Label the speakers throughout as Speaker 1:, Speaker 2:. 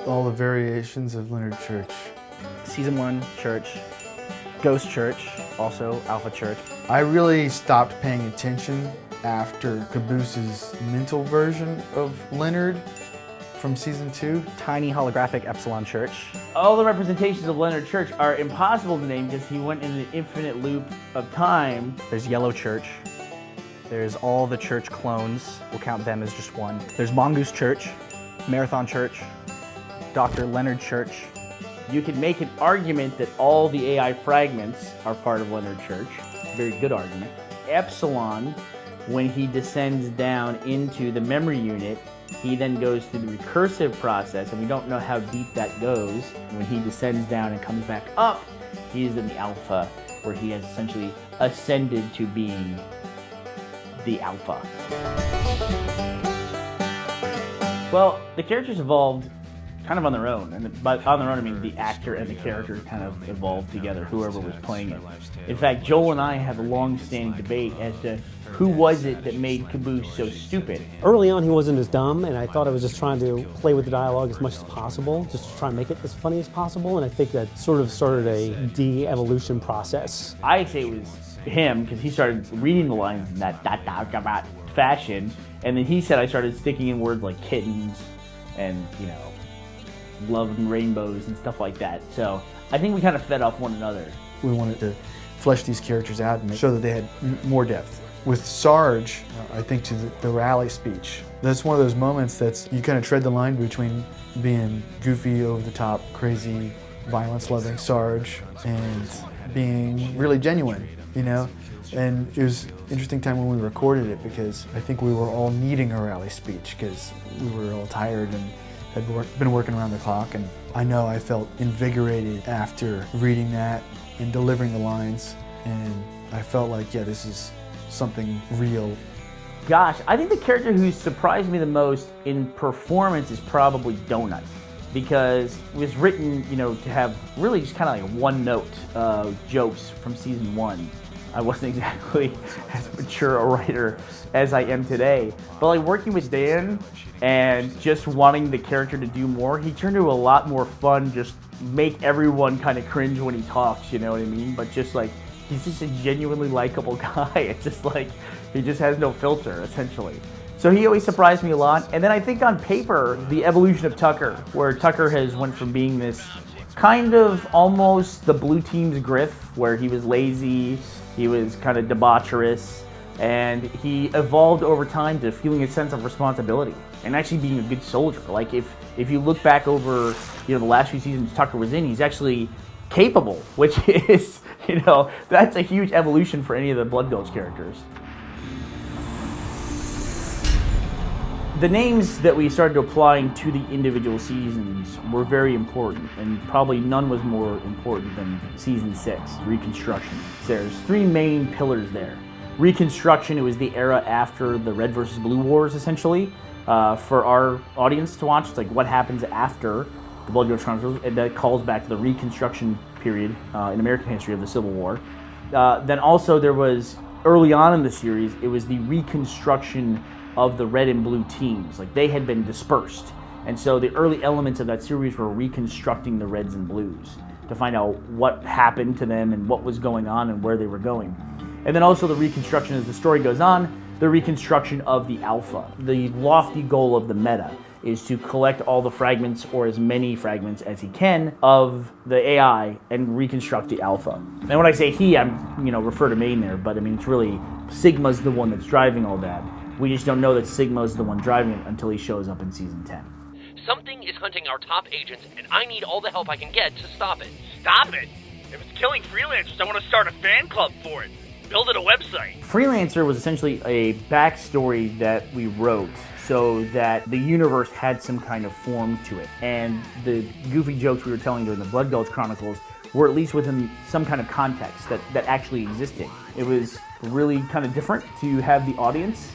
Speaker 1: All the variations of Leonard Church.
Speaker 2: Season 1, Church. Ghost Church, also Alpha Church.
Speaker 1: I really stopped paying attention after Caboose's mental version of Leonard from season 2.
Speaker 2: Tiny holographic Epsilon Church.
Speaker 3: All the representations of Leonard Church are impossible to name because he went in an infinite loop of time.
Speaker 2: There's Yellow Church. There's all the church clones. We'll count them as just one. There's Mongoose Church, Marathon Church, Dr. Leonard Church.
Speaker 3: You could make an argument that all the AI fragments are part of Leonard Church. Very good argument. Epsilon, when he descends down into the memory unit, he then goes through the recursive process, and we don't know how deep that goes. When he descends down and comes back up, he is in the alpha, where he has essentially ascended to being the alpha. Well, the characters evolved kind of on their own, and by on their own I mean the actor and the character kind of evolved together, whoever was playing it. In fact, Joel and I have a long-standing debate as to who was it that made Caboose so stupid.
Speaker 4: Early on he wasn't as dumb, and I thought I was just trying to play with the dialogue as much as possible, just to try and make it as funny as possible, and I think that sort of started a de-evolution process.
Speaker 3: I say it was him, because he started reading the lines in that fashion, and then he said I started sticking in words like kittens and, you know, love and rainbows and stuff like that. So I think we kind of fed off one another.
Speaker 1: We wanted to flesh these characters out and show that they had more depth. With Sarge, I think to the rally speech, that's one of those moments that's, you kind of tread the line between being goofy, over the top, crazy, violence-loving Sarge and being really genuine, you know? And it was an interesting time when we recorded it because I think we were all needing a rally speech because we were all tired and had been working around the clock, and I know I felt invigorated after reading that and delivering the lines, and I felt like, yeah, this is something real.
Speaker 3: Gosh, I think the character who surprised me the most in performance is probably Donut, because it was written, you know, to have really just kind of like one-note jokes from season 1. I wasn't exactly as mature a writer as I am today. But like working with Dan and just wanting the character to do more, he turned into a lot more fun, just make everyone kind of cringe when he talks, you know what I mean? But just like, he's just a genuinely likable guy. It's just like, he just has no filter, essentially. So he always surprised me a lot. And then I think on paper, the evolution of Tucker, where Tucker has went from being this kind of almost the blue team's Griff, where he was lazy, he was kind of debaucherous, and he evolved over time to feeling a sense of responsibility and actually being a good soldier. Like if you look back over, you know, the last few seasons Tucker was in, he's actually capable, which is, you know, that's a huge evolution for any of the Blood Gulch characters. The names that we started applying to the individual seasons were very important, and probably none was more important than season 6, Reconstruction. There's 3 main pillars there. Reconstruction, it was the era after the Red versus Blue Wars, essentially. For our audience to watch, it's like what happens after the Blood Gulch Chronicles, and that calls back to the Reconstruction period in American history of the Civil War. Then also there was, early on in the series, it was the reconstruction of the red and blue teams. Like they had been dispersed. And so the early elements of that series were reconstructing the reds and blues to find out what happened to them and what was going on and where they were going. And then also the reconstruction, as the story goes on, the reconstruction of the alpha. The lofty goal of the meta is to collect all the fragments, or as many fragments as he can, of the AI and reconstruct the alpha. And when I say he, I'm, you know, refer to Maine there, but I mean, it's really, Sigma's the one that's driving all that. We just don't know that Sigma's the one driving it until he shows up in season 10.
Speaker 5: Something is hunting our top agents, and I need all the help I can get to stop it. Stop it? If it's killing freelancers, I want to start a fan club for it. Build it a website.
Speaker 3: Freelancer was essentially a backstory that we wrote so that the universe had some kind of form to it. And the goofy jokes we were telling during the Blood Gulch Chronicles were at least within some kind of context that actually existed. It was really kind of different to have the audience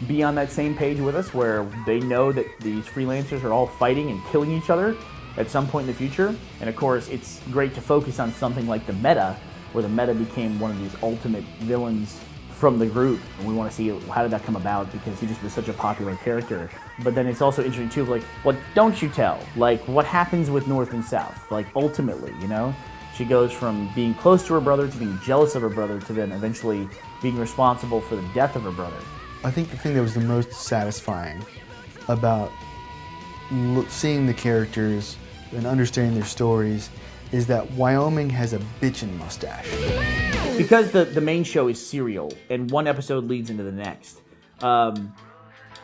Speaker 3: be on that same page with us, where they know that these freelancers are all fighting and killing each other at some point in the future. And of course, it's great to focus on something like the meta, where the meta became one of these ultimate villains from the group, and we want to see how did that come about, because he just was such a popular character. But then it's also interesting too, like, what don't you tell? Like, what happens with North and South? Like, ultimately, you know? She goes from being close to her brother to being jealous of her brother to then eventually being responsible for the death of her brother.
Speaker 1: I think the thing that was the most satisfying about seeing the characters and understanding their stories is that Wyoming has a bitchin' mustache.
Speaker 3: Because the main show is serial, and one episode leads into the next,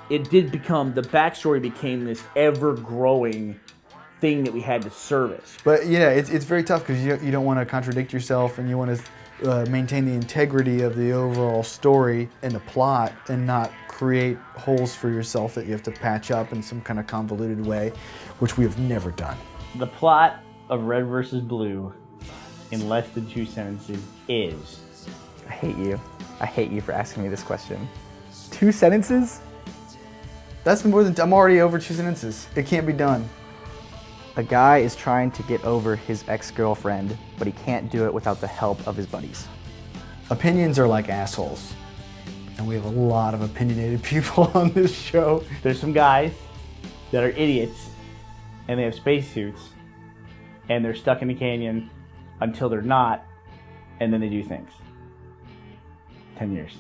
Speaker 3: it did become, the backstory became this ever-growing thing that we had to service.
Speaker 1: But yeah, it's very tough because you don't want to contradict yourself, and you want to maintain the integrity of the overall story and the plot, and not create holes for yourself that you have to patch up in some kind of convoluted way, which we have never done.
Speaker 3: The plot of Red vs. Blue, in less than 2 sentences, is...
Speaker 2: I hate you. I hate you for asking me this question. 2 sentences?
Speaker 1: That's more than... I'm already over 2 sentences. It can't be done.
Speaker 2: A guy is trying to get over his ex-girlfriend, but he can't do it without the help of his buddies.
Speaker 1: Opinions are like assholes. And we have a lot of opinionated people on this show.
Speaker 3: There's some guys that are idiots, and they have spacesuits, and they're stuck in the canyon until they're not, and then they do things. 10 years.